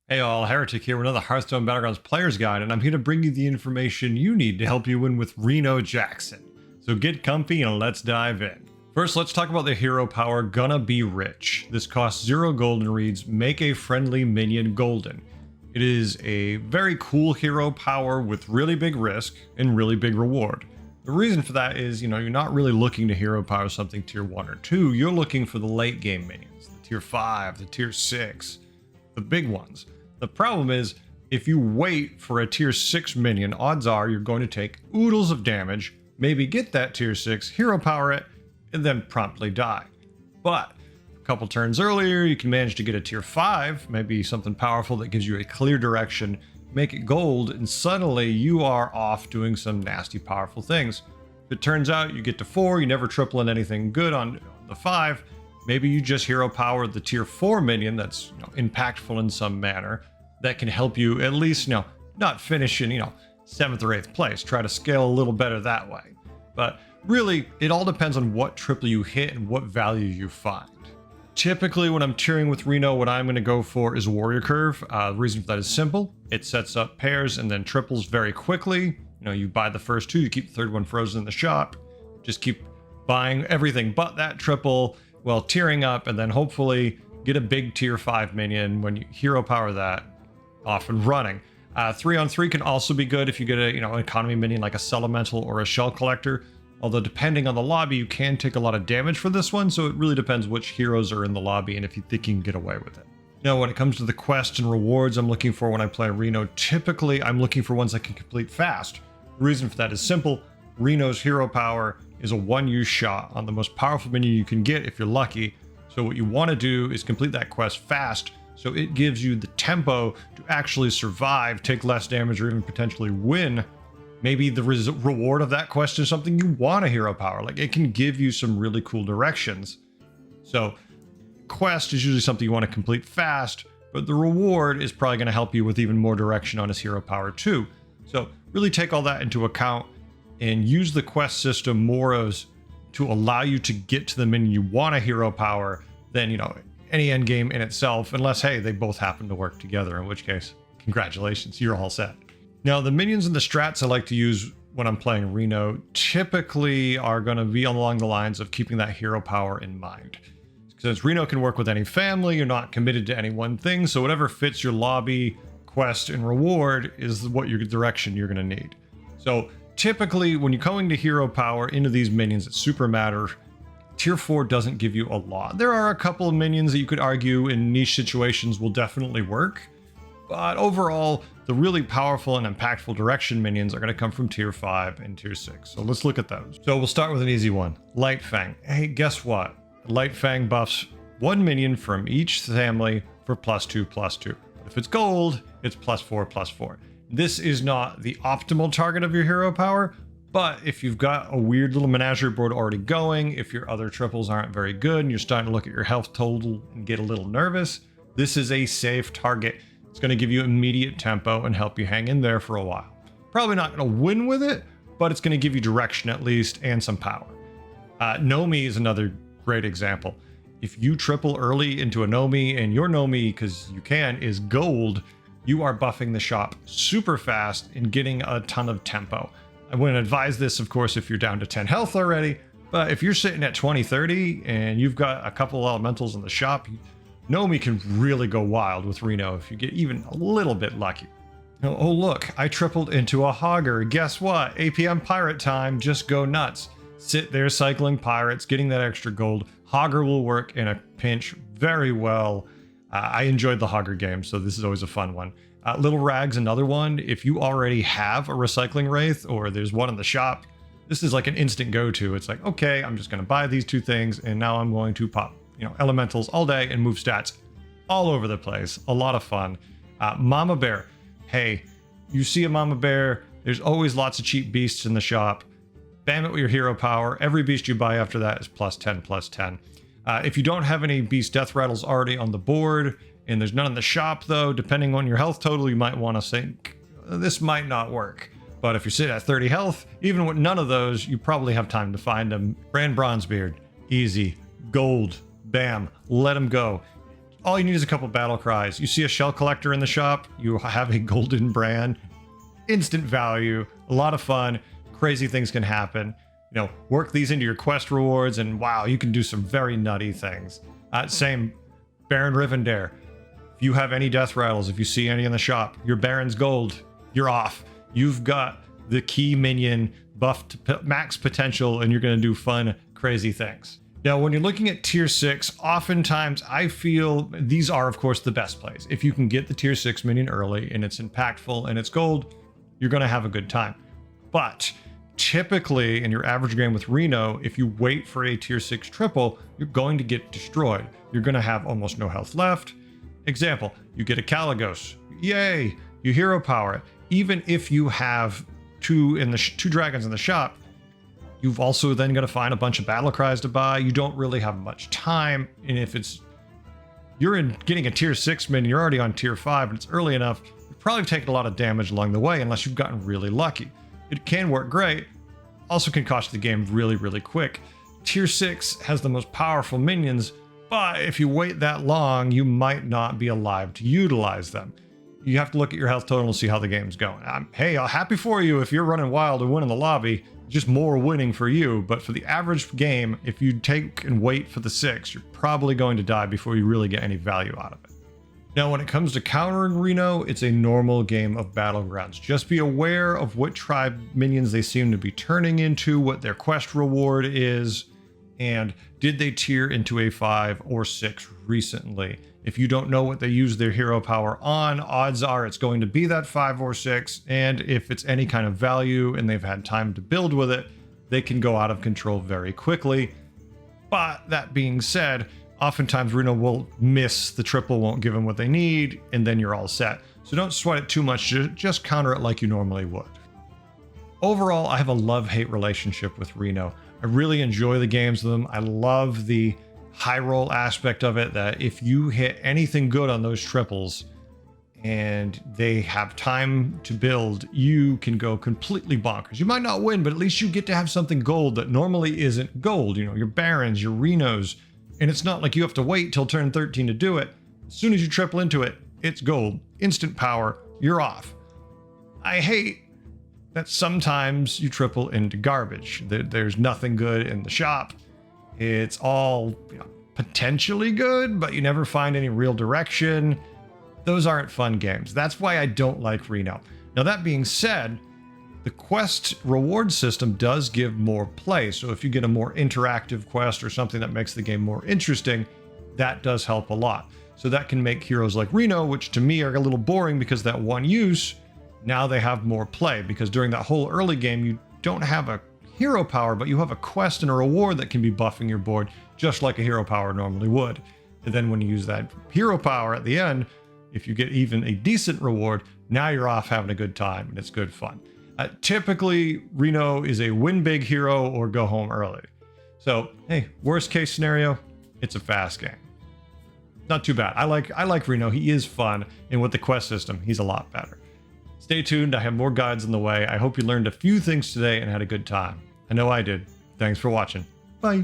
Hey all, Heretic here with another Hearthstone Battlegrounds Players Guide, and I'm here to bring you the information you need to help you win with REno Jackson. So get comfy and let's dive in. First, let's talk about the hero power Gonna Be Rich. This costs 0 gold and reads, make a friendly minion golden. It is a very cool hero power with really big risk and really big reward. The reason for that is, you're not really looking to hero power something tier 1 or 2, you're looking for the late game minions, the tier 5, the tier 6, the big ones. The problem is, if you wait for a tier 6 minion, odds are you're going to take oodles of damage, maybe get that tier 6, hero power it, and then promptly die. But a couple turns earlier, you can manage to get a tier 5, maybe something powerful that gives you a clear direction, make it gold, and suddenly you are off doing some nasty powerful things. If it turns out you get to 4, you never triple in anything good on the 5, maybe you just hero power the tier 4 minion that's impactful in some manner that can help you at least not finish in 7th or 8th place. Try to scale a little better that way. But really, it all depends on what triple you hit and what value you find. Typically, when I'm tiering with REno, what I'm going to go for is Warrior Curve. The reason for that is simple. It sets up pairs and then triples very quickly. You buy the first 2, you keep the third one frozen in the shop. Just keep buying everything but that triple, well, tiering up, and then hopefully get a big tier 5 minion when you hero power that off and running. 3-on-3 can also be good if you get an economy minion like a Elemental or a Shell Collector, although depending on the lobby you can take a lot of damage for this one, so it really depends which heroes are in the lobby and if you think you can get away with it. Now, when it comes to the quests and rewards I'm looking for when I play REno, typically I'm looking for ones I can complete fast. The reason for that is simple. REno's hero power is a one-use shot on the most powerful minion you can get if you're lucky. So what you want to do is complete that quest fast, so it gives you the tempo to actually survive, take less damage, or even potentially win. Maybe the reward of that quest is something you want to hero power. Like, it can give you some really cool directions. So quest is usually something you want to complete fast, but the reward is probably going to help you with even more direction on his hero power too. So really take all that into account and use the quest system more as to allow you to get to the minion you want to hero power than, any end game in itself, unless, hey, they both happen to work together, in which case, congratulations, you're all set. Now, the minions and the strats I like to use when I'm playing REno typically are going to be along the lines of keeping that hero power in mind. Since REno can work with any family, you're not committed to any one thing, so whatever fits your lobby, quest, and reward is what your direction you're going to need. So typically, when you're going to hero power into these minions that super matter, tier 4 doesn't give you a lot. There are a couple of minions that you could argue in niche situations will definitely work, but overall, the really powerful and impactful direction minions are going to come from tier 5 and tier 6. So let's look at those. So we'll start with an easy one, Light Fang. Hey, guess what? Light Fang buffs 1 minion from each family for +2/+2. But if it's gold, it's +4/+4. This is not the optimal target of your hero power, but if you've got a weird little menagerie board already going, if your other triples aren't very good and you're starting to look at your health total and get a little nervous, this is a safe target. It's going to give you immediate tempo and help you hang in there for a while. Probably not going to win with it, but it's going to give you direction at least and some power. Nomi is another great example. If you triple early into a Nomi and your Nomi, because you can, is gold, you are buffing the shop super fast and getting a ton of tempo. I wouldn't advise this, of course, if you're down to 10 health already, but if you're sitting at 20, 30 and you've got a couple of elementals in the shop, Nomi can really go wild with REno if you get even a little bit lucky. Oh look, I tripled into a Hogger. Guess what? APM pirate time, just go nuts. Sit there cycling pirates, getting that extra gold. Hogger will work in a pinch very well. I enjoyed the Hogger game, so this is always a fun one. Little Rag's another one. If you already have a recycling wraith or there's one in the shop, this is like an instant go-to. It's like, okay, I'm just going to buy these 2 things and now I'm going to pop elementals all day and move stats all over the place. A lot of fun. Mama Bear. Hey, you see a Mama Bear, there's always lots of cheap beasts in the shop. Bam it with your hero power. Every beast you buy after that is +10/+10. If you don't have any beast death rattles already on the board, and there's none in the shop though, depending on your health total, you might want to think, this might not work. But if you're sitting at 30 health, even with none of those, you probably have time to find them. Brand Bronzebeard, easy, gold, bam, let them go. all you need is a couple battle cries. You see a shell collector in the shop, you have a golden brand, instant value, a lot of fun, crazy things can happen. You know, work these into your quest rewards, and wow, you can do some very nutty things. Same, Baron Rivendare. If you have any death rattles, if you see any in the shop, your Baron's gold, you're off. You've got the key minion buffed to max potential, and you're going to do fun, crazy things. Now, when you're looking at tier 6, oftentimes I feel these are, of course, the best plays. If you can get the tier 6 minion early and it's impactful and it's gold, you're going to have a good time. But typically, in your average game with REno, if you wait for a tier 6 triple, you're going to get destroyed. You're going to have almost no health left. Example, you get a Caligos. Yay! You hero power it. Even if you have two dragons in the shop, you've also then got to find a bunch of battle cries to buy. You don't really have much time. And if you're getting a tier 6 minion, you're already on tier 5 and it's early enough, you've probably taken a lot of damage along the way unless you've gotten really lucky. It can work great, also can cost the game really, really quick. Tier 6 has the most powerful minions, but if you wait that long, you might not be alive to utilize them. You have to look at your health total and see how the game's going. Hey, I'm happy for you if you're running wild and winning the lobby, just more winning for you. But for the average game, if you take and wait for the 6, you're probably going to die before you really get any value out of it. Now, when it comes to countering REno, it's a normal game of Battlegrounds. Just be aware of what tribe minions they seem to be turning into, what their quest reward is, and did they tier into a 5 or 6 recently. If you don't know what they use their hero power on, odds are it's going to be that 5 or 6, and if it's any kind of value and they've had time to build with it, they can go out of control very quickly. But that being said, oftentimes REno will miss the triple, won't give them what they need, and then you're all set. So don't sweat it too much, just counter it like you normally would. Overall, I have a love-hate relationship with REno. I really enjoy the games with them. I love the high roll aspect of it, that if you hit anything good on those triples and they have time to build, you can go completely bonkers. You might not win, but at least you get to have something gold that normally isn't gold. You know, your Barons, your Renos. And it's not like you have to wait till turn 13 to do it. As soon as you triple into it, it's gold. Instant power, you're off. I hate that sometimes you triple into garbage. There's nothing good in the shop. It's all, you know, potentially good, but you never find any real direction. Those aren't fun games. That's why I don't like REno. Now, that being said, the quest reward system does give more play. So if you get a more interactive quest or something that makes the game more interesting, that does help a lot. So that can make heroes like REno, which to me are a little boring because that one use, now they have more play, because during that whole early game, you don't have a hero power, but you have a quest and a reward that can be buffing your board just like a hero power normally would. And then when you use that hero power at the end, if you get even a decent reward, now you're off having a good time and it's good fun. Typically, REno is a win big hero or go home early. So, hey, worst case scenario, it's a fast game. Not too bad. I like REno. He is fun, and with the quest system, he's a lot better. Stay tuned. I have more guides on the way. I hope you learned a few things today and had a good time. I know I did. Thanks for watching. Bye.